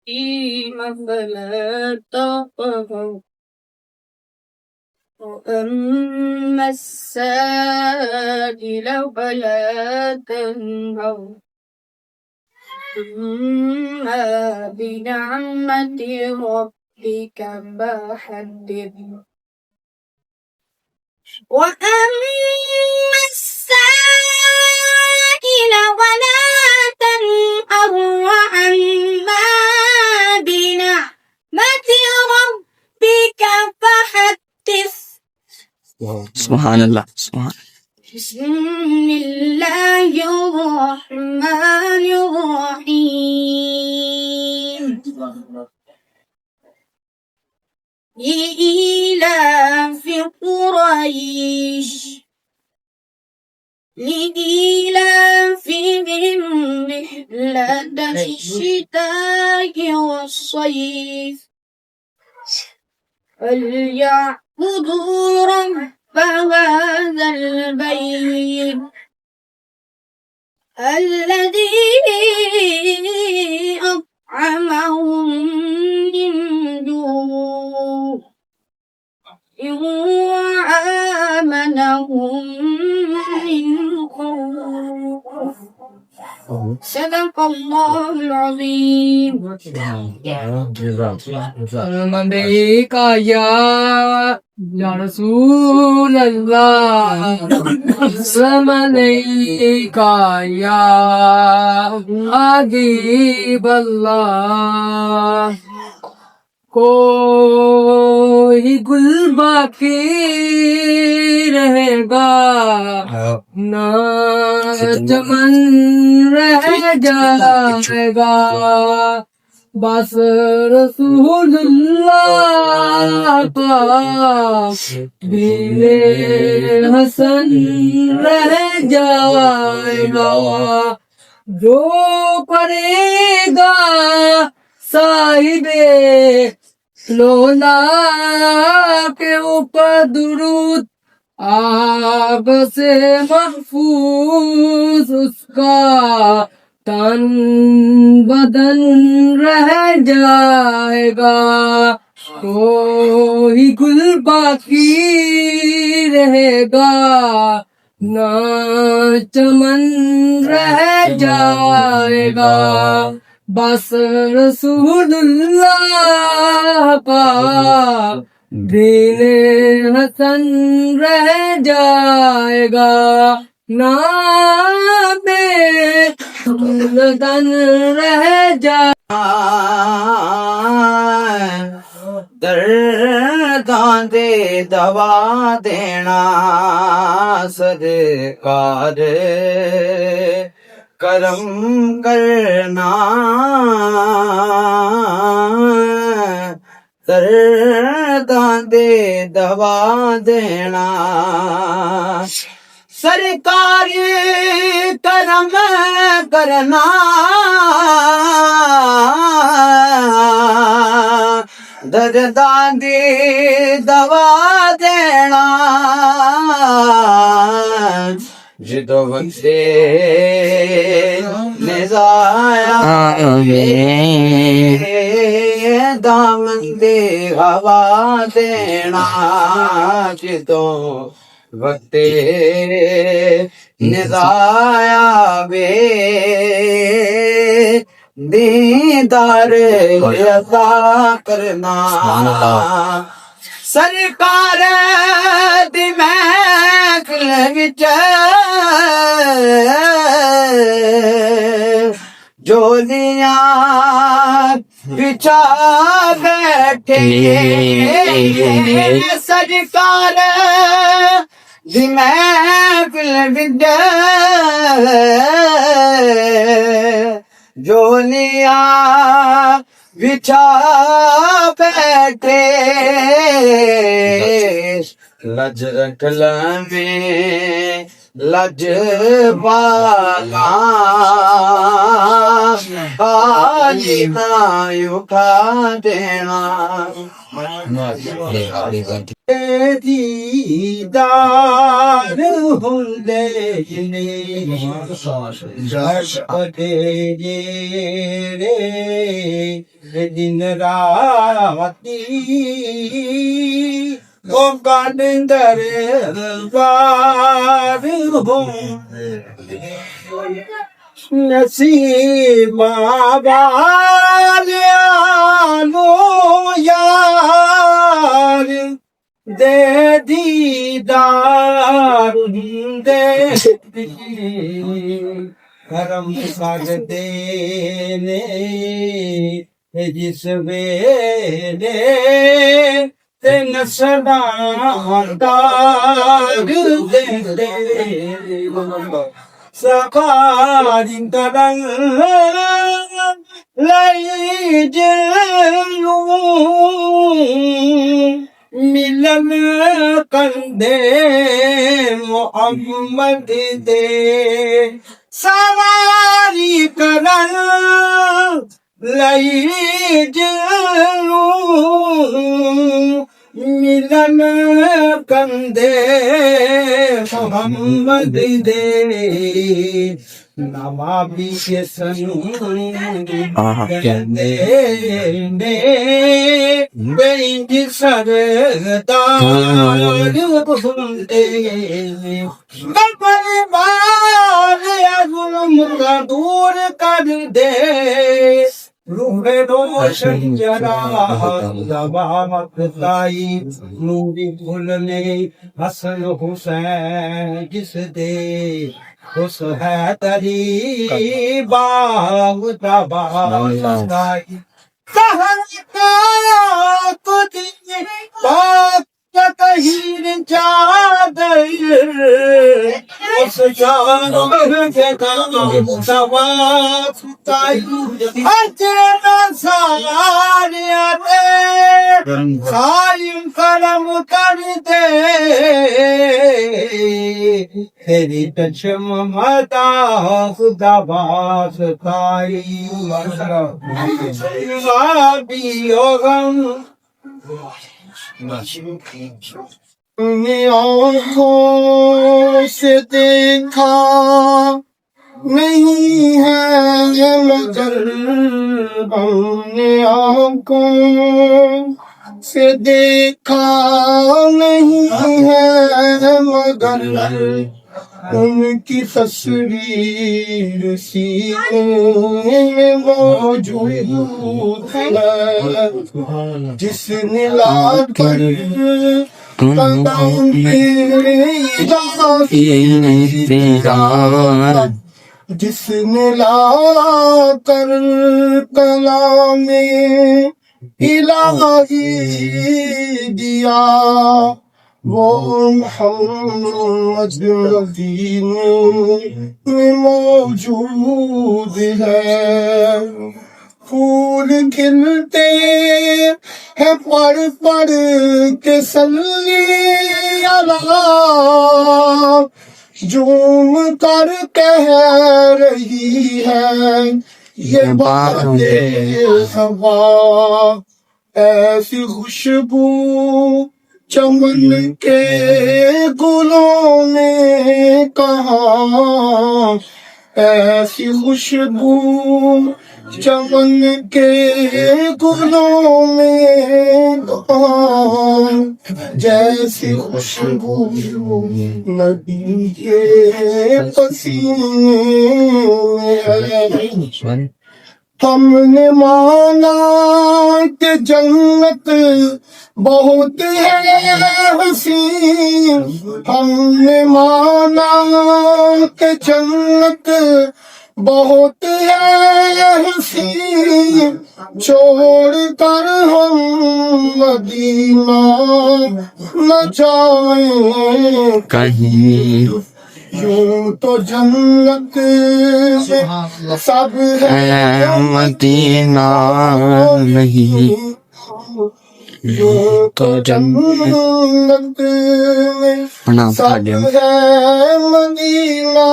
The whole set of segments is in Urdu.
الجحيم فلا تطغوا وأما السائل فلا تنهر أما بنعمة ربك فحدث وأما السائل ولا تنهر وأما بنعمة ربك فحدث سبحان اللہ سبحان بسم الله الرحمن الرحيم لإيلاف قريش لإيلافهم رحلة الشتاء والصيف فليعبدوا رب هذا البيت الذي أطعمهم من جوع وآمنهم من خوف صدق الله العظيم. مندے کا یا رسول اللہ سمنے کا یا حبیب اللہ کوئی گل باقی رہے گا نہ چمن رہ جائے گا بس رسول اللہ کا دل حسن رہ جائے گا جو پڑے گا صاحب لولا کے اوپر درود آب سے محفوظ اس کا تن بدن رہ جائے گا کوئی گل باقی رہے گا نہ چمن رہ جائے گا بس رسول اللہ کا دین حسن رہ جائے گا نام بدن رہ جائے درداں دے دوا دینا سرکار کرم کرنا درداں دے دوا دینا سرکار کرم کرنا درداں دی دوا دینا جدو وقت نظایا دامن دے ہوا دینا جدو وقت نظایا وے دیدار عطا کرنا سرکار دی محفل وچ جولیاں بچھا بیٹھے سرکار دی محفل وچ جولیاں بچھا بیٹھے لج رکھ لیں لج بالا آلی نہ اٹھا دینا دیدار ہوندے نے پڑے جیڑے دن راتی او گاندر بار ہوندے نصیب والیانو یار دے دیدار دے کرم کر دے نے جس ویلے تے نسلاں داغ دے سقارن ترن لئی جلو ملن کندے محمد دے سواری کرن لئی جلو ملن کندے محمد دے نوابی کے کندے بینج سردار ہوندے بڑے بار ظلم کا دور کر دے روح روشن جرا زبامت تائی نوری بھولنے حسن حسین جس دے اس ہے تری باغ تباہی سہن کا کتی پاک تطہیر چادر اس جانو کے کام سواس تائی اجر ساریاتے سائم کرم کر دے تیری چشم متا خدا واسطائی بھی غم نے آنکھوں سے دیکھا نہیں ہے مگر ہم نے آنکھوں سے دیکھا نہیں ہے مگر ان کی تصویر سینے میں موجود ہے جس نے لا کر جس نے لا کر کلام الہی دیا وہ محمد مدینے میں موجود ہے پھول کھلتے ہیں پڑھ پڑھ کے صلی اللہ جھوم کر کہہ رہی ہے یہ باتیں ہوا ایسی خوشبو چمن کے گلوں نے کہا ایسی خوشبو چمن کے گلوں میں کہا جیسی خوشبو نبی کے پسینے ہے ہم نے مانا کہ جنت بہت ہے حسین ہم نے مانا کہ جنت بہت ہے حسین چھوڑ کر ہم مدینہ نہ جائیں کہیں یوں تو جنت سب ہے مدینہ نہیں یوں تو جنت سب ہے مدینہ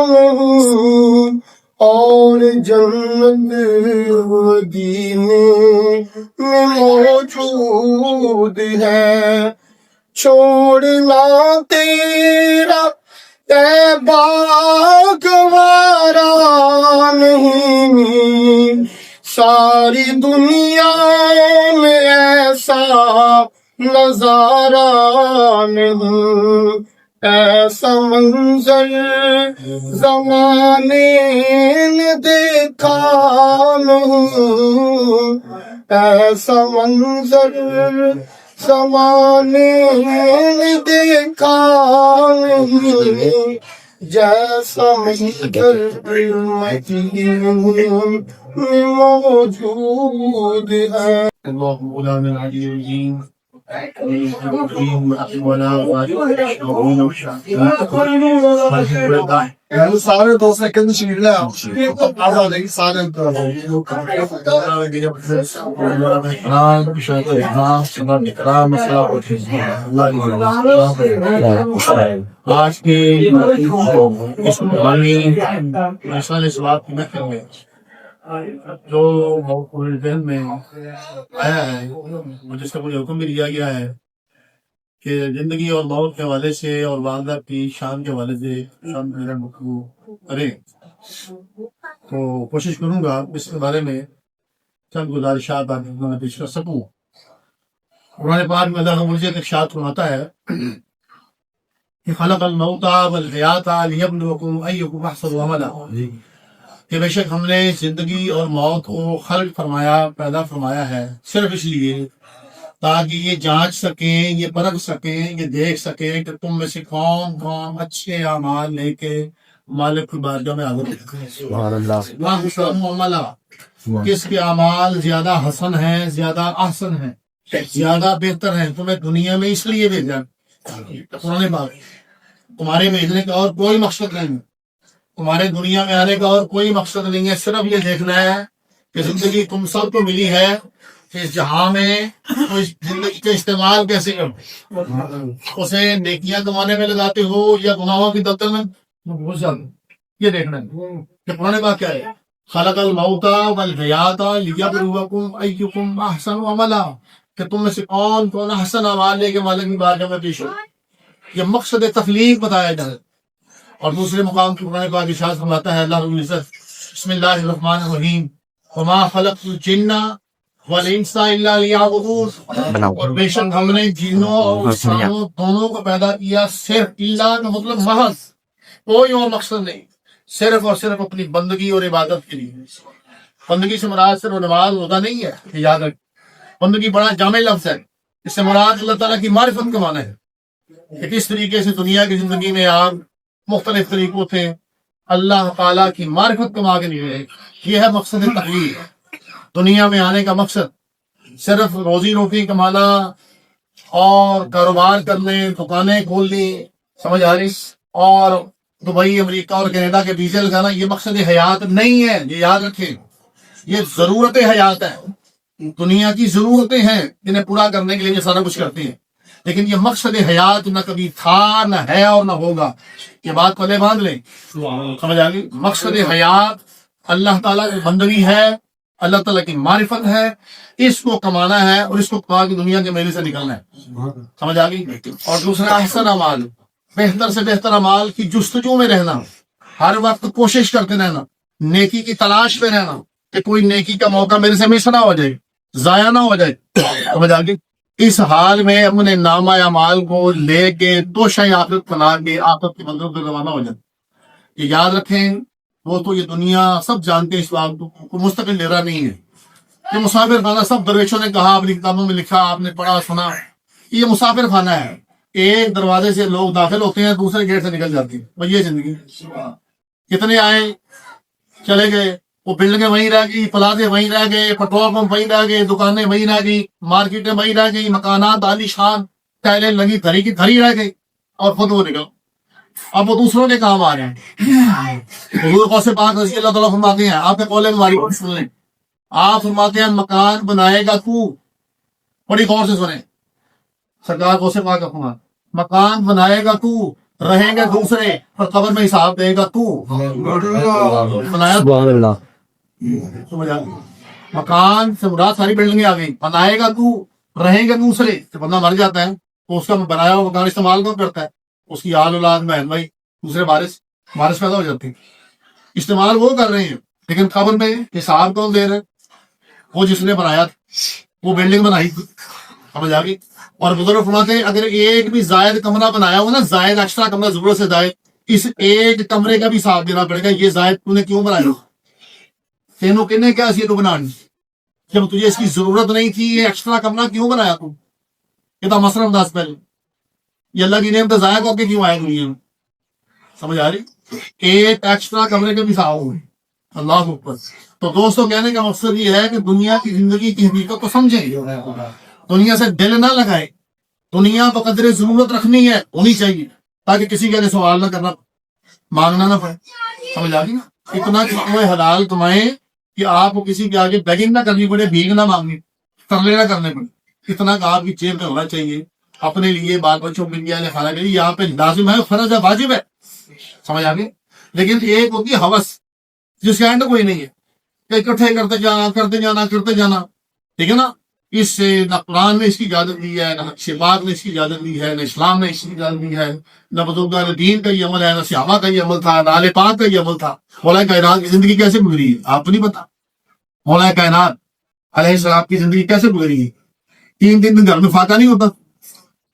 نہیں اور جنت مدینے میں موجود ہے چھوڑنا تیرا گوارا نہیں، ساری دنیا میں ایسا نظارہ نہیں، ایسا منظر زمانے نے دیکھا نہیں، ایسا منظر زمانے نے دیکھا نہیں، جیسا منظر مدینے میں موجود ہے۔ اللهم مولانا العلي العظيم سارے دو سیکنڈ شیر لے سارے آج کے اس بات کی محفل میں جو موقع ذہن میں آیا ہے، جس کا مجھے حکم بھی دیا گیا ہے کہ زندگی اور موت کے حوالے سے اور والدہ کی شان کے حوالے سے شان میرا گفتگو کریں، تو کوشش کروں گا اس کے بارے میں چند گزارشات میں پیش کر سکوں۔ قرآن پاک میں اللہ رب العزت ارشاد فرماتا ہے کہ خلق الموت والحیات لیبلوکم ایکم احسن عملا، کہ بے شک ہم نے زندگی اور موت کو خلق فرمایا، پیدا فرمایا ہے صرف اس لیے تاکہ یہ جانچ سکیں، یہ پرکھ سکیں، یہ دیکھ سکیں کہ تم میں سے کون کون اچھے اعمال لے کے مالک کی بارگاہ میں حاضر ہے، کس کے اعمال زیادہ حسن ہیں، زیادہ احسن ہیں، زیادہ بہتر ہیں، تمہیں دنیا میں اس لیے بھیجا۔ قرآن پاک تمہارے بھیجنے کا اور کوئی مقصد نہیں، تمہارے دنیا میں آنے کا اور کوئی مقصد نہیں ہے، صرف یہ دیکھنا ہے کہ زندگی تم سب کو ملی ہے، اس جہاں میں اس زندگی کا استعمال کیسے کرو، اسے نیکیاں کمانے میں لگاتے ہو یا گناہوں کی دلدل میں گھس جاتے، یہ دیکھنا ہے کہ قرآن پاک کیا ہے، خلق الموت والحیات لیبلوکم ایکم احسن عملا، کہ تم میں سے کون کون احسن اعمال لے کے مالک کی بارگاہ میں پیش ہو، یہ مقصد تخلیق بتایا جائے۔ اور دوسرے مقام کی قرآن پاک ارشاد فرماتا ہے اللہ رب العزت بسم اللہ الرحمن الرحیم وما خلقت الجن والانس الا لیعبدون، اور بے شک ہم نے جنوں اور انسانوں دونوں کو پیدا کیا صرف اللہ کا مطلب محض، کوئی اور مقصد نہیں، صرف اور صرف اپنی بندگی اور عبادت کے لیے۔ بندگی سے مراد صرف نماز روزہ نہیں ہے، یاد رکھ، بندگی بڑا جامع لفظ ہے، اس سے مراد اللہ تعالیٰ کی معرفت کا معنی ہے کہ کس طریقے سے دنیا کی زندگی میں آپ مختلف طریقوں سے اللہ تعالیٰ کی معرفت کما کے نکلے، یہ ہے مقصد تخلیق۔ دنیا میں آنے کا مقصد صرف روزی روٹی کمانا اور کاروبار کرنے، دکانیں کھولنی، سمجھ آ رہی، اور دبئی، امریکہ اور کینیڈا کے ویزے لگانا، یہ مقصد حیات نہیں ہے، یہ یاد رکھیں، یہ ضرورت حیات ہے، دنیا کی ضرورتیں ہیں جنہیں پورا کرنے کے لیے یہ سارا کچھ کرتی ہیں، لیکن یہ مقصد حیات نہ کبھی تھا، نہ ہے اور نہ ہوگا، یہ بات پہلے باندھ لیں، سمجھ آ گئی۔ مقصد حیات اللہ تعالیٰ کی بندگی ہے، اللہ تعالیٰ کی معرفت ہے، اس کو کمانا ہے اور اس کو کما کے دنیا کے میلے سے نکلنا ہے، سمجھ آ گئی۔ اور دوسرا احسن اعمال، بہتر سے بہتر اعمال کی جستجو میں رہنا، ہر وقت کوشش کرتے رہنا، نیکی کی تلاش میں رہنا کہ کوئی نیکی کا موقع میرے سے مس نہ ہو جائے، ضائع نہ ہو جائے، سمجھ آ گئی۔ اس حال میں اپنے نامہ اعمال کو لے کے توشہ آخرت بنا کے آخرت کی منزل پر روانہ ہو جائے۔ یہ یاد رکھیں، وہ تو یہ دنیا سب جانتے ہیں، اس بات کو مستقل ڈیرا نہیں ہے، یہ مسافر خانہ، سب درویشوں نے کہا، اپنی کتابوں میں لکھا، آپ نے پڑھا سنا، یہ مسافر خانہ ہے، ایک دروازے سے لوگ داخل ہوتے ہیں، دوسرے گیٹ سے نکل جاتی ہیں، بھائی یہ زندگی، کتنے آئے چلے گئے، وہ بلڈنگیں وہیں رہ گئی، پلازے وہیں رہ گئے، پیٹرول پمپ وہیں رہ گئے، دکانیں وہیں رہ گئی، مارکیٹیں وہیں رہ گئی، مکانات عالی شان ٹائلیں لگی دھری کی دھری رہ گئی، اور خود وہ نکل، اب وہ دوسروں کے کام آ رہے ہیں۔ حضور غوث پاک رضی اللہ تعالیٰ فرماتے ہیں، آپ نے قول مبارک سن لیں، آپ فرماتے ہیں مکان بنائے گا تو، بڑی غور سے سنیں، سرکار غوث پاک کا فرمان، مکان بنائے گا تو، رہیں گے دوسرے، اور قبر میں حساب دے گا تو، بنایا مکان سے مراد ساری بلڈنگیں آ گئی، بنائے گا تو، رہیں گے دوسرے، تو بندہ مر جاتا ہے، تو اس کا بنایا ہوا مکان استعمال کون کرتا ہے؟ اس کی آل اولاد بہن بھائی دوسرے وارث پیدا ہو جاتے ہیں، استعمال وہ کر رہے ہیں، لیکن قبر میں حساب کون دے رہے ہیں؟ وہ جس نے بنایا تھا، وہ بلڈنگ بنائی تھی، سمجھ آ گئی؟ اور بزرگ فرماتے ہیں اگر ایک بھی زائد کمرہ بنایا ہو نا، زائد ایکسٹرا کمرہ ضرورت سے زائد، اس ایک کمرے کا بھی حساب دینا پڑے گا، یہ زائد تو نے کیوں بنایا؟ تینوں کہنے کیا سی تو بنانی جب تجھے اس کی ضرورت نہیں تھی، یہ ایکسٹرا کمرہ کیوں بنایا تو؟ یہ تو مصرف دس پہلے یہ اللہ کی نعمت ضائع کر کے کیوں آیا دنیا میں؟ سمجھ آ رہی؟ ایک ایکسٹرا کمرے کے بھی حساب ہوئے، اللہ اکبر۔ تو دوستوں کہنے کا مقصد یہ ہے کہ دنیا کی زندگی کی حقیقت کو سمجھیں، دنیا سے دل نہ لگائے، دنیا کو قدر ضرورت رکھنی ہے، ہونی چاہیے، تاکہ کسی کے لیے سوال نہ کرنا، مانگنا نہ پڑے، سمجھ آ گئی نا؟ اتنا کہ حلال کمائیں کہ آپ کو کسی کے آگے بیگنگ نہ کرنی پڑے، بھیگ نہ مانگنی، ترلے نہ کرنے پڑے، اتنا کہ آپ کی جیب میں ہونا چاہیے اپنے لیے، بال بچوں کے لیے، کھانا کے لیے، یہاں پہ لازم ہے، فرض ہے، واجب ہے، سمجھ آ گئی؟ لیکن ایک ہوتی ہے ہوس جس کا اینڈ کوئی نہیں ہے، کہ اکٹھے کرتے جانا، ٹھیک ہے نا؟ اس سے نہ قرآن نے اس کی اجازت دی ہے، نہ شفاعت نے اس کی اجازت دی ہے، نہ اسلام نے اس کی اجازت دی ہے، نہ بزرگان دین کا یہ عمل ہے، نہ صحابہ کا یہ عمل تھا، نہ آل پاک کا یہ عمل تھا۔ مولا کائنات کی زندگی کیسے گزری ہے آپ کو نہیں پتا؟ مولا کائنات علیہ السلام کی زندگی کیسے گزری ہے؟ 3 دن گھر میں فاقہ نہیں ہوتا،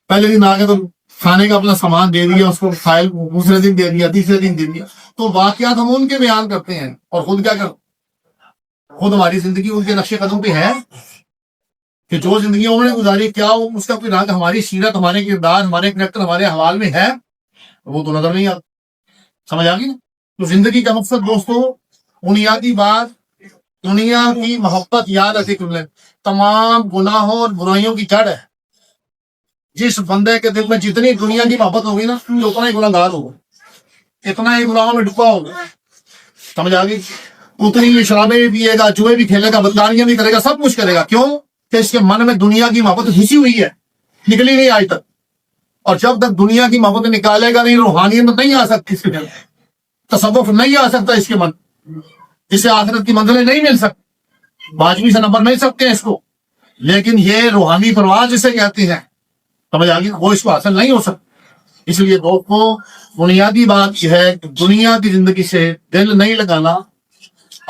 پہلے دن آ کے تو کھانے کا اپنا سامان دے دیا، اس کو فائل دوسرے دن دے دیا، تیسرے دن دے دیا۔ تو واقعات ہم ان کے بیان کرتے ہیں، اور خود کیا کرو؟ خود ہماری زندگی ان کے نقش قدم پہ ہے کہ جو زندگی انہوں نے گزاری، کیا اس کا کوئی رنگ ہماری سیرت، ہمارے کردار، ہمارے کریکٹر، ہمارے احوال میں ہے؟ وہ تو نظر نہیں آتا، سمجھ آ گئی نا؟ تو زندگی کا مقصد دوستو بنیادی بات دنیا کی محبت یاد رکھے، تمام گناہوں اور برائیوں کی جڑ ہے۔ جس بندے کے دل میں جتنی دنیا کی محبت ہوگی نا، اتنا ہی گناہگار ہوگا، اتنا ہی گناہوں میں ڈوبا ہوگا، سمجھ آ گئی؟ اتنی ہی شرابیں بھی پیے گا، جوئے بھی کھیلے گا، بدکاریاں بھی کرے گا، سب کچھ کرے گا۔ کیوں؟ کہ اس کے من میں دنیا کی محبت گھسی ہوئی ہے، نکلی نہیں آج تک، اور جب تک دنیا کی محبت نکالے گا نہیں، روحانیت نہیں آ سکتی اس کے دل، تصوف نہیں آ سکتا اس کے من، جسے آخرت کی منزلیں نہیں مل سکتی، واجبی سے نمبر مل سکتے ہیں اس کو، لیکن یہ روحانی پرواز جسے کہتے ہیں، سمجھ آ گئی؟ وہ اس کو حاصل نہیں ہو سکتا۔ اس لیے دوستوں بنیادی بات یہ ہے کہ دنیا کی زندگی سے دل نہیں لگانا،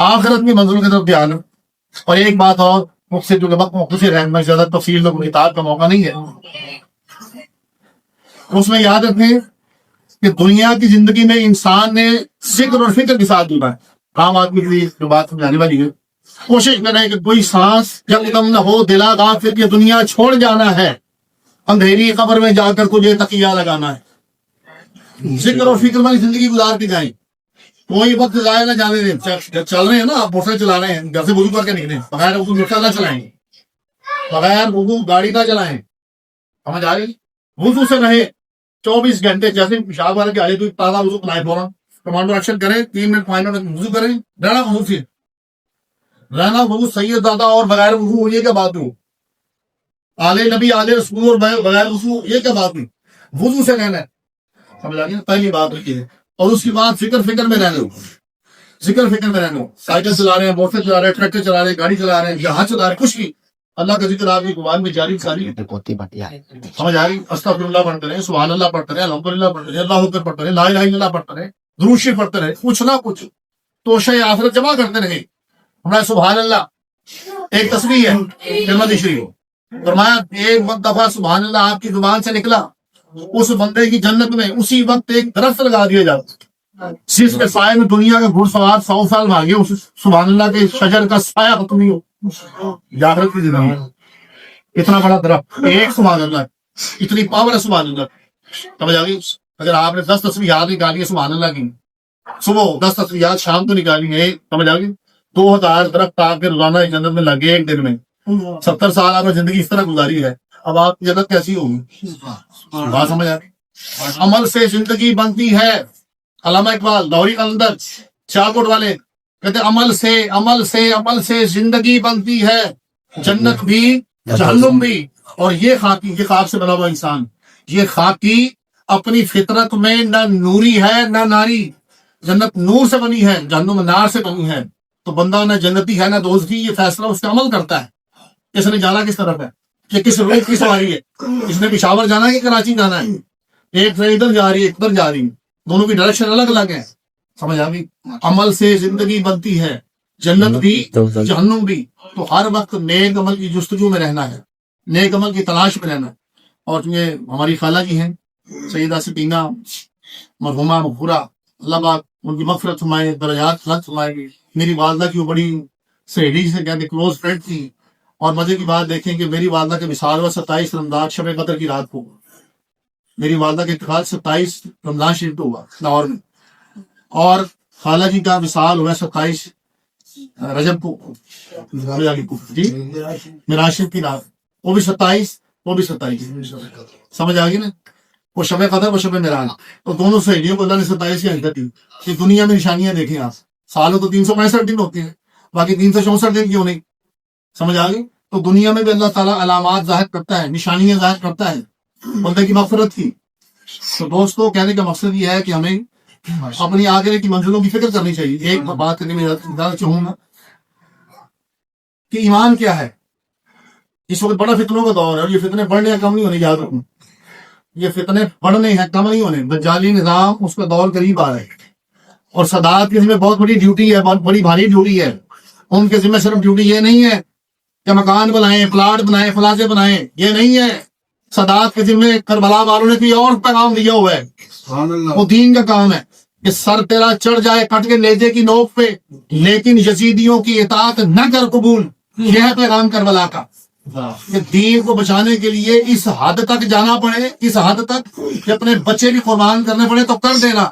آخرت کی منزلوں کی طرف دھیان۔ اور ایک بات اور، مختصر جو وقت مختصر ہے، میں زیادہ تفصیل میں کتاب کا موقع نہیں ہے، اس میں یاد رکھیں کہ دنیا کی زندگی میں انسان نے ذکر اور فکر کے ساتھ جڑا ہے۔ عام آدمی کے لیے جو بات سمجھانے والی ہے، کوشش کریں کہ کوئی سانس جب دم نہ ہو، دلا غافل یہ دنیا چھوڑ جانا ہے، اندھیری قبر میں جا کر تجھے تقیہ لگانا ہے، ذکر اور فکر والی زندگی گزار کے جائیں، کوئی وقت ضائع نہ جانے دیں۔ چل رہے ہیں نا، آپ موٹر سائیکل چلا رہے ہیں، گھر سے وضو کر کے نکلیں، بغیر وضو موٹر نہ چلائیں، بغیر وضو گاڑی نہ چلائیں، سمجھ آ رہی؟ وضو سے رہے 24 گھنٹے، جیسے پیشاب والے کے آئے تو تازہ وضو بنائے، فوراً کمانڈو ایکشن کریں، 3 منٹ 5 منٹ وضو کریں، رہنا وضو سے، رہنا وضو سید دادا، اور بغیر وضو یہ کیا بات ہو؟ آلے نبی آلے رسول اور بغیر وضو یہ کیا بات نہیں؟ وضو سے رہنا ہے، سمجھ آ گئی؟ پہلی بات ہوتی ہے۔ اور اس کے بعد فکر میں رہنا، ذکر فکر میں رہنا، سائیکل چلا رہے ہیں، موٹر چلا رہے ہیں، ٹریکٹر چلا رہے ہیں، گاڑی چلا رہے ہیں، جہاز چلا رہے ہیں، کچھ بھی اللہ کا ذکر آپ کی زبان میں جاری ساری، سمجھ آ رہی؟ استغفر اللہ پڑھتے رہے، سبحان اللہ پڑھتے رہے، الحمدللہ پڑھتے رہے، اللہ اکبر پڑھتے رہے، لا الہ الا اللہ پڑھتے رہے، درود شریف پڑھتے رہے، کچھ نہ کچھ توشہ آخرت جمع کرتے رہے۔ ہمارا سبحان اللہ ایک تسبیح ہے، کلمہ شریف، فرمایا ایک دفعہ سبحان اللہ آپ کی زبان سے نکلا، اس بندے کی جنت میں اسی وقت ایک درخت لگا دیا جاتا، جس کے سائے میں دنیا کا گھڑ سوار 100 سال بھاگے، اس سبحان اللہ کے شجر کا سایہ ختم نہیں ہو۔ آخرت کی زندگی اتنا بڑا درخت، ایک سبحان اللہ، اتنی پاور ہے سبحان اللہ، سمجھ آ گئی؟ اگر آپ نے 10 تسبیحات نکالی ہے سبحان اللہ کی، صبح 10 تسبیحات شام کو نکالی ہے، سمجھ آ گئی؟ 2000 درخت آپ کے روزانہ جنت میں لگے ایک دن میں، 70 سال آپ نے زندگی اس طرح گزاری ہے، اب آپ کی جنت کیسی ہوگی؟ بات سمجھ آ گئی؟ عمل سے زندگی بنتی ہے۔ علامہ اقبال لاہوری قلندر سیالکوٹ والے کہتے عمل سے زندگی بنتی ہے، جنت بھی جہنم بھی۔ اور یہ خاکی، یہ خاک سے بنا ہوا انسان، یہ خاکی اپنی فطرت میں نہ نوری ہے نہ ناری، جنت نور سے بنی ہے، جہنم نار سے بنی ہے، تو بندہ نہ جنتی ہے نہ دوزخی، یہ فیصلہ اس کا عمل کرتا ہے، اس نے جانا کس طرف ہے، کہ کس روٹ کی سواری ہے، اس نے پشاور جانا ہے کہ کراچی جانا ہے، ایک ٹرین ادھر جا رہی ہے ایک ادھر جا رہی ہے، دونوں کی ڈائریکشن الگ الگ ہے. سمجھ آ گئی. عمل سے زندگی بنتی ہے، جنت بھی جہنم بھی. تو ہر وقت نیک عمل کی جستجو میں رہنا ہے، نیک عمل کی تلاش میں رہنا ہے. اور چونکہ ہماری خالہ جی ہیں سیدہ سکینہ مرحومہ مغفورہ، اللہ پاک ان کی مغفرت فرمائے، درجات بلند فرمائے گی. میری والدہ کی وہ بڑی سہیلی سے کہتے کلوز فرینڈ تھی. اور مزے کی بات دیکھیں کہ میری والدہ کے وصال ہوا 27 رمضان شب قدر کی رات کو. میری والدہ کے انتقال 27 رمضان شریف کو ہوا لاہور میں، اور خالہ جی کا وصال ہوا 27 رجب کو جی معراج شریف کی رات، وہ بھی 27 وہ بھی 27. سمجھ آ گئی نا، وہ شب قدر وہ شب معراج. تو دونوں سہیلیوں کو اللہ نے 27 کی حقیقت دی کہ دنیا میں نشانیاں دیکھیں آپ. سالوں تو 365 دن ہوتے ہیں، باقی 364 دن کیوں نہیں. سمجھ آ گئی. تو دنیا میں بھی اللہ تعالیٰ علامات ظاہر کرتا ہے، نشانیاں ظاہر کرتا ہے بندے کی مغفرت کی. تو دوستو کہنے کا مقصد یہ ہے کہ ہمیں اپنی آگے کی منزلوں کی فکر کرنی چاہیے. ایک بات کرنے میں زیادہ چاہوں گا کہ ایمان کیا ہے. اس وقت بڑا فتنوں کا دور ہے، اور یہ فتنے بڑھنے ہیں کم نہیں ہونے. یاد رکھوں یہ فتنے بڑھنے ہیں کم نہیں ہونے. دجالی نظام اس کا دور قریب آ رہا ہے، اور صدارت کی ذمہ بہت بڑی ڈیوٹی ہے، بہت بڑی بھاری ڈیوٹی ہے. ان کے ذمہ صرف ڈیوٹی یہ نہیں ہے کہ مکان بنائیں، پلاٹ بنائیں، فلاسے بنائیں، یہ نہیں ہے. صدارت کے ذمہ کربلا والوں نے کوئی اور پیغام دیا ہوا ہے. وہ دین کا کام ہے کہ سر تیرا چڑھ جائے کٹ کے نیزے کی نوک پہ، لیکن یزیدیوں کی اطاعت نہ کر قبول. یہ ہے پیغام کربلا کا کہ دین کو بچانے کے لیے اس حد تک جانا پڑے، اس حد تک کہ اپنے بچے بھی قربان کرنے پڑے تو کر دینا.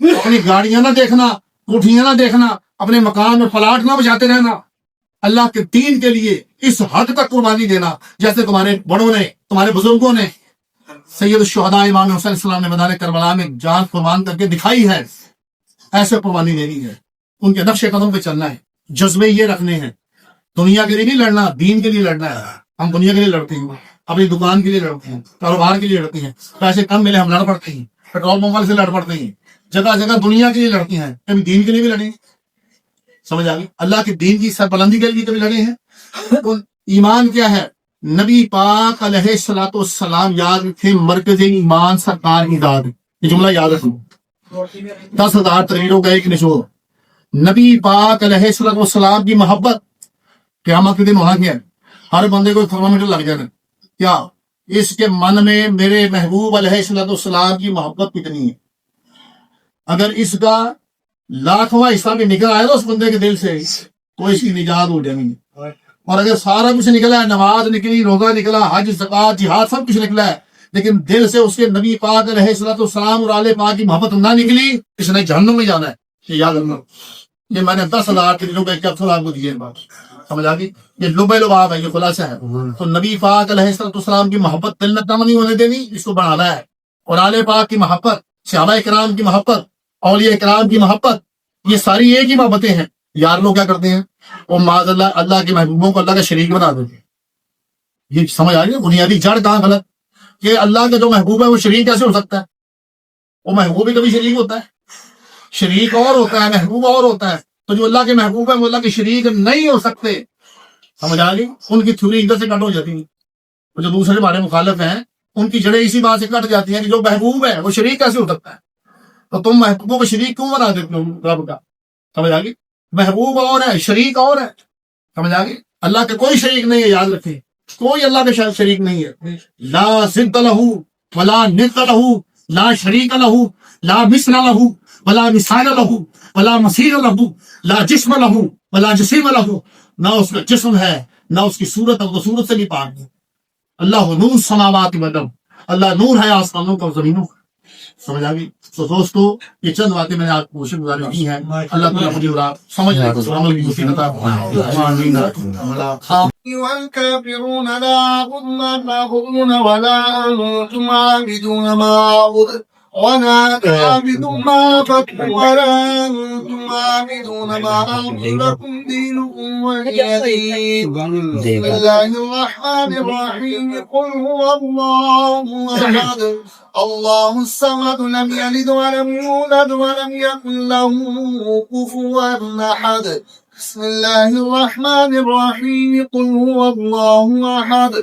اپنی گاڑیاں نہ دیکھنا، کوٹھیاں نہ دیکھنا، اپنے مکان میں پلاٹ نہ بچاتے رہنا. اللہ کے دین کے لیے اس حد تک قربانی دینا جیسے تمہارے بڑوں نے، تمہارے بزرگوں نے. سید الشہداء امام حسین السلام نے میدان کربلا میں جان قربان کر کے دکھائی ہے. ایسے قربانی دینی ہے، ان کے نقش قدم پہ چلنا ہے. جذبے یہ رکھنے ہیں، دنیا کے لیے نہیں لڑنا، دین کے لیے لڑنا ہے. ہم دنیا کے لیے لڑتے ہیں، اپنی دکان کے لیے لڑتے ہیں، کاروبار کے لیے لڑتے ہیں، پیسے کم ملے ہم لڑ پڑتے ہیں، پیٹرول پمپ والے سے لڑ پڑتے ہیں، جگہ جگہ دنیا کے لیے لڑتے ہیں. کبھی دین کے لیے بھی لڑیں. سمجھ آ گئی. اللہ کے دین کی سربلندی کے لیے کبھی لڑے ہیں. ایمان کیا ہے؟ نبی پاک علیہ الصلوۃ والسلام یاد رکھیں، مرکز ایمان سرکار کی ذات. یہ جملہ یاد رکھو. 10,000 تقریروں کا ایک نچوڑ. نبی پاک علیہ الصلوۃ والسلام کی محبت قیامت کے دن ہونا کیا ہے؟ ہر بندے کو تھرمامیٹر لگ جانا. کیا اس کے من میں میرے محبوب علیہ الصلوۃ والسلام کی محبت کتنی ہے؟ اگر اس کا لاکھواں حصہ بھی نکل آئے تو اس بندے کے دل سے تو اس کی نجات ہو جائے گی. اور اگر سارا کچھ نکلا ہے، نماز نکلی، روزہ نکلا، حج، زکوٰۃ، جہاد، سب کچھ نکلا ہے، لیکن دل سے اس کے نبی پاک علیہ الصلوۃ والسلام اور آل پاک کی محبت نہ نکلی، اس نے جہنم میں جانا ہے. یہ یاد رکھنا. یہ میں نے 10,000 کے دنوں کا ایک کیپسول آپ کو دیے بات. سمجھ آ گئی. یہ لب لباب ہے، یہ خلاصہ ہے. تو نبی پاک علیہ الصلوۃ والسلام کی محبت دل میں کم نہیں ہونے دینی، اس کو بڑھانا ہے. اور آل پاک کی محبت، صحابہ کرام کی محبت، اولیاء کرام کی محبت، یہ ساری ایک ہی محبتیں ہیں. یار لوگ کیا کرتے ہیں؟ وہ معاذ اللہ اللہ کے محبوبوں کو اللہ کا شریک بنا دیتے ہیں. یہ سمجھ آ رہی ہے بنیادی جڑ کہاں غلط کہ اللہ کا جو محبوب ہے وہ شریک کیسے ہو سکتا ہے؟ وہ محبوب ہی کبھی شریک ہوتا ہے؟ شریک اور ہوتا ہے، محبوب اور ہوتا ہے. تو جو اللہ کے محبوب ہیں وہ اللہ کے شریک نہیں ہو سکتے. سمجھ آ گئی. ان کی تھیوری ادھر سے کٹ ہو جاتی ہے. جو دوسرے ہمارے مخالف ہیں ان کی جڑیں اسی بات سے کٹ جاتی ہیں کہ جو محبوب ہے وہ شریک کیسے ہو سکتا ہے؟ تو تم محبوبوں کو شریک کیوں بنا دیتے ہو رب کا؟ سمجھ آ گئی. محبوب اور ہے، شریک اور ہے. سمجھ آ گئی. اللہ کے کوئی شریک نہیں ہے. یاد رکھیں کوئی اللہ کے شریک نہیں ہے. لا ضد لہ ولا ند لہ لا شریک لہ لا مثل لہ ولا مثال لہ ولا مثیل لہ لا جسم لہ ولا جسیم لہ. نہ اس کا جسم ہے، نہ اس کی صورت ہے، وہ صورت سے بھی پاک ہے. اللہ نور السماوات والارض، اللہ نور ہے آسمانوں کا اور زمینوں کا. سمجھ آ گئی. تو دوستو یہ چند باتیں میں نے آپ کو کوشش گزاری کی ہیں. اللہ تعالیٰ مجھے سمجھنے کو عمل کی توفیق عطا فرمائے. والكافرون لا أعبد ما تعبدون ولا أنتم عابدون ما أعبد ولا أعبد ما عبدتم ولا أنتم عابدون ما أعبد لكم دينكم ولي دين. بسم الله الرحمن الرحيم. قل هو الله أحد الله الصمد لم يلد ولم يولد ولم يكن له كفوا أحد. بسم الله الرحمن الرحيم قل هو الله أحد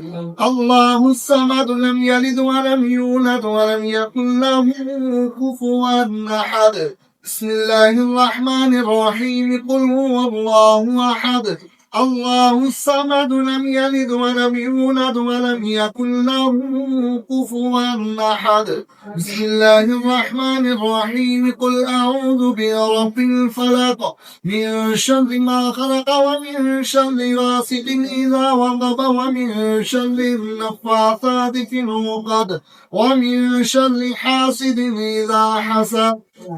الله الصمد لم يلد ولم يولد ولم يكن له كفوا أحد بسم الله الرحمن الرحيم قل هو الله أحد الله الصمد لم يلد ولم يولد ولم يكن له كفوا أحد بسم الله الرحمن الرحيم قل أعوذ برب الفلق من شر ما خلق ومن شر غاسق إذا وقب ومن شر النفاثات في العقد ومن شر حاسد إذا حسد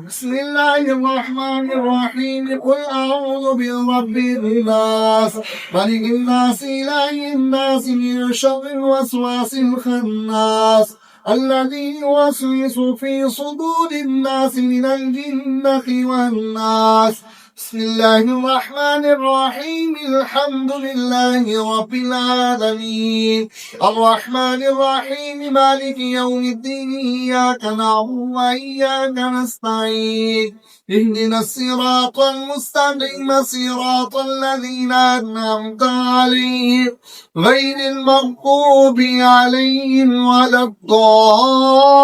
بسم الله الرحمن الرحيم قل أعوذ برب الناس ملك الناس إله الناس من شر الوسواس الخناس الذي يوسوس في صدور الناس من الجنة والناس بسم الله الرحمن الرحيم الحمد لله رب العالمين الرحمن الرحيم مالك يوم الدين إياك نعبد وإياك نستعين اهدنا الصراط المستقيم صراط الذين أنعمت عليهم غير المغضوب عليهم ولا الضالين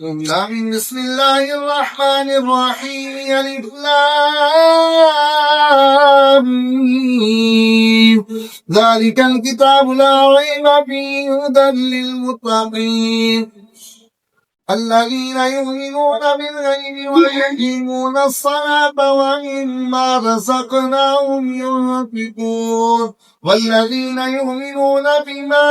آمين بسم الله الرحمن الرحيم ألف لام ميم ذلك الكتاب لا ريب فيه هدى للمتقين الذين يؤمنون بالغيب ويقيمون الصلاة ومما رزقناهم ينفقون والذين يؤمنون بما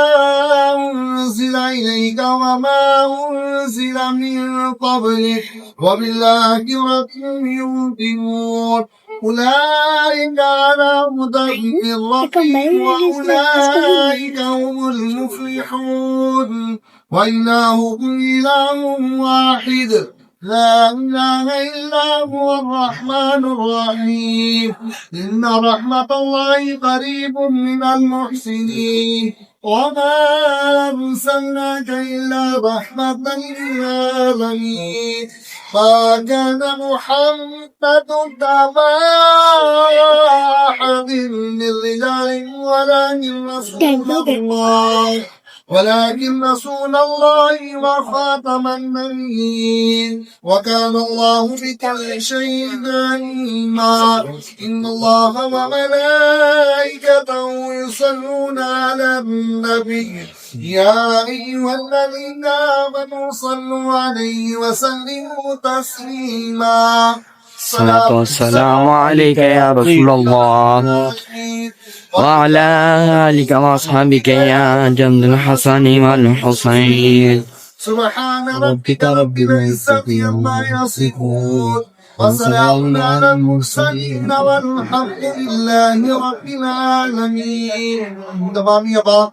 أنزل إليك وما أنزل من قبلك وبالآخرة يوقنون أولئك على هدى من ربهم وأولئك هم المفلحون وإلهكم إله واحد لا إله إلا هو الرحمن الرحيم إن رحمة الله قريب من المحسنين وما أرسلناك إلا رحمة للعالمين ما كان محمد أبا أحد من رجالكم ولكن رسول الله وخاتم النبيين وكان الله بكل شيء عليما إن الله وملائكته يصلون على النبي يا أيها الذين آمنوا صلوا عليه وسلموا تسليما الصلاة والسلام عليك يا رسول الله وعلى آلك وأصحابك يا جند الحسن والحسين سبحان ربك رب العزة عما يصفون وسلام على المرسلين والحمد لله رب العالمين تمام يبا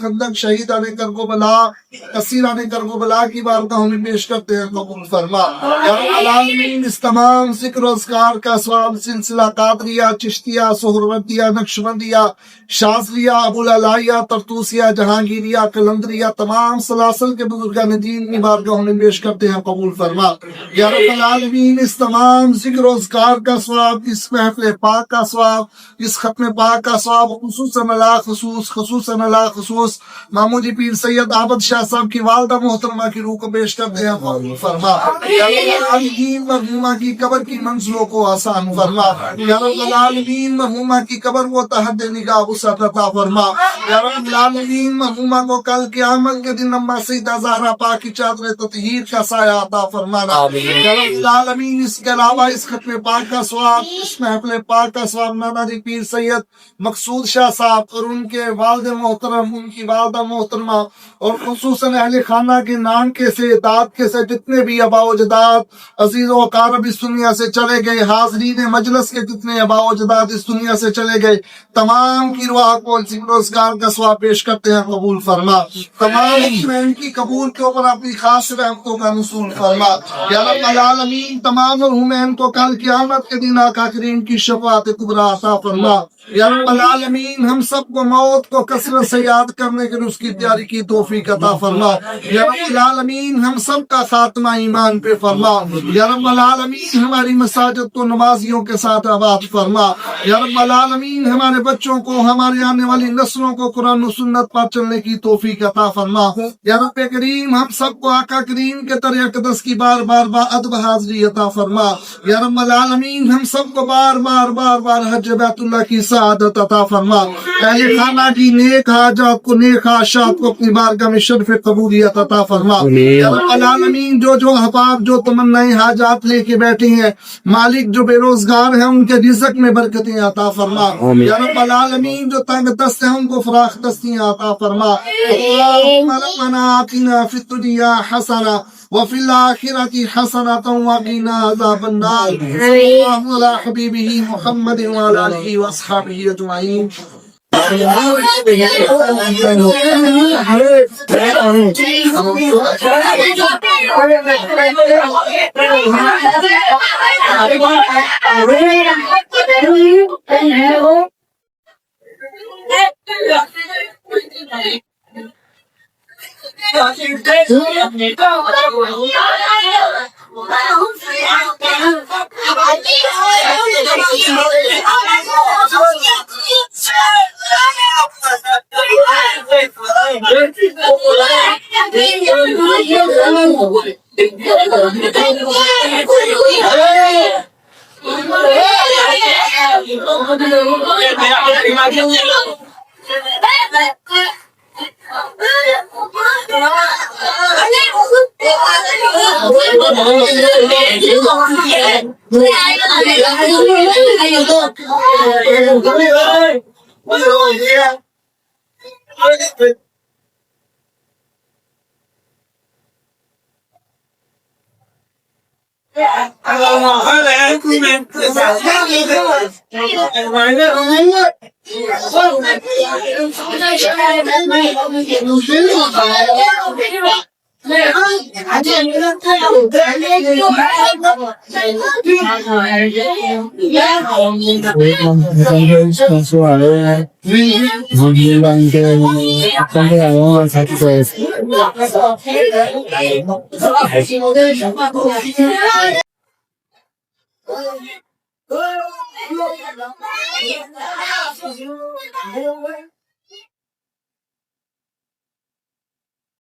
خندق، شہیدان کربلا، اسیران کربلا کی بارگاہوں میں پیش کرتے ہیں، قبول فرما یا رب العالمین۔ اس تمام ذکر و اذکار کا ثواب سلسلہ قادریہ، چشتیہ، سہروردیہ، نقشبندیہ، شاذلیہ، ابوالعلائیہ، طرطوسیہ، جہانگیریہ، قلندریہ، تمام سلاسل کے بزرگان دین کی بارگاہوں میں پیش کرتے ہیں، قبول فرما یا رب العالمین۔ اس تمام ذکر و اذکار کا ثواب، اس محفل پاک کا ثواب، اس ختم پاک کا ثواب خصوصاً اللہ خصوص مامودی پیر سید عابد شاہ صاحب کی والدہ محترمہ کی روح کو پیش کرتے ہیں، قبول فرما یا رب العالمین۔ مرحومہ کی قبر کی منزلوں کو آسان فرما یا رب العالمین۔ مرحومہ کی قبر کو تحت نگاہ وسعت عطا فرما یا رب العالمین۔ مرحومہ کو کل قیامت کے دن اما سیدہ زہرا پاک کی چادر تطہیر کا سایہ عطا فرمانا یا رب العالمین۔ اس کے علاوہ اس ختم پاک کا ثواب، اس محفل پاک کا ثواب نانا جی پیر سید مقصود شاہ صاحب اور ان کے والد محترم، ان کی والدہ محترمہ اور خصوصاً اہل خانہ کے نام کے سے داد کے سے جتنے بھی آبا و جداد عزیز و اقارب اس دنیا سے چلے گئے، حاضرین مجلس کے جتنے آبا و جداد اس دنیا سے چلے گئے، تمام کی روح کو ذکر و اذکار کا ثواب پیش کرتے ہیں، قبول فرما۔ تمام میں ان کی قبول کے اوپر اپنی خاص رحمتوں کا نزول فرما یا رب العالمین۔ تمام مرحومین کو کل قیامت کے دن آقا کریم کی شفاعت کبریٰ عطا فرما یا رب العالمین۔ ہم سب کو موت کو کثرت سے یاد کرنے کے لیے اس کی تیاری کی توفیق عطا فرما یا رب العالمین۔ ہم سب کا خاتمہ ایمان پہ فرما یا رب العالمین۔ ہماری مساجد کو نمازیوں کے ساتھ آباد فرما یا رب العالمین۔ ہمارے بچوں کو، ہمارے آنے والی نسلوں کو قرآن و سنت پر چلنے کی توفیق عطا فرما یا رب کریم۔ ہم سب کو آقا کریم کے در اقدس کی بار بار ادب حاضری عطا فرما یا رب العالمین۔ ہم سب کو بار بار حج بیت اللہ کی سعادت عطا فرما۔ اہل خانہ کی نیک حاجات کو، نیک خواہشات کو اپنی بارگاہ میں شرف قبولیت عطا فرما یا رب العالمین۔ جو احباب جو تمنائیں حاجات لے کے بیٹھے ہیں، مالک جو بے روزگار ہیں ان کے رزق میں برکتیں عطا فرما یا رب العالمین۔ جو تنگ دست ہیں ان کو فراخ دستیاں عطا فرما۔ اللہم ربنا آتنا فی الدنیا حسنہ وفی الآخرۃ حسنۃ وقنا عذاب النار۔ صلی اللہ علی حبیبہ محمد وعلی آلہ واصحابہ اجمعین۔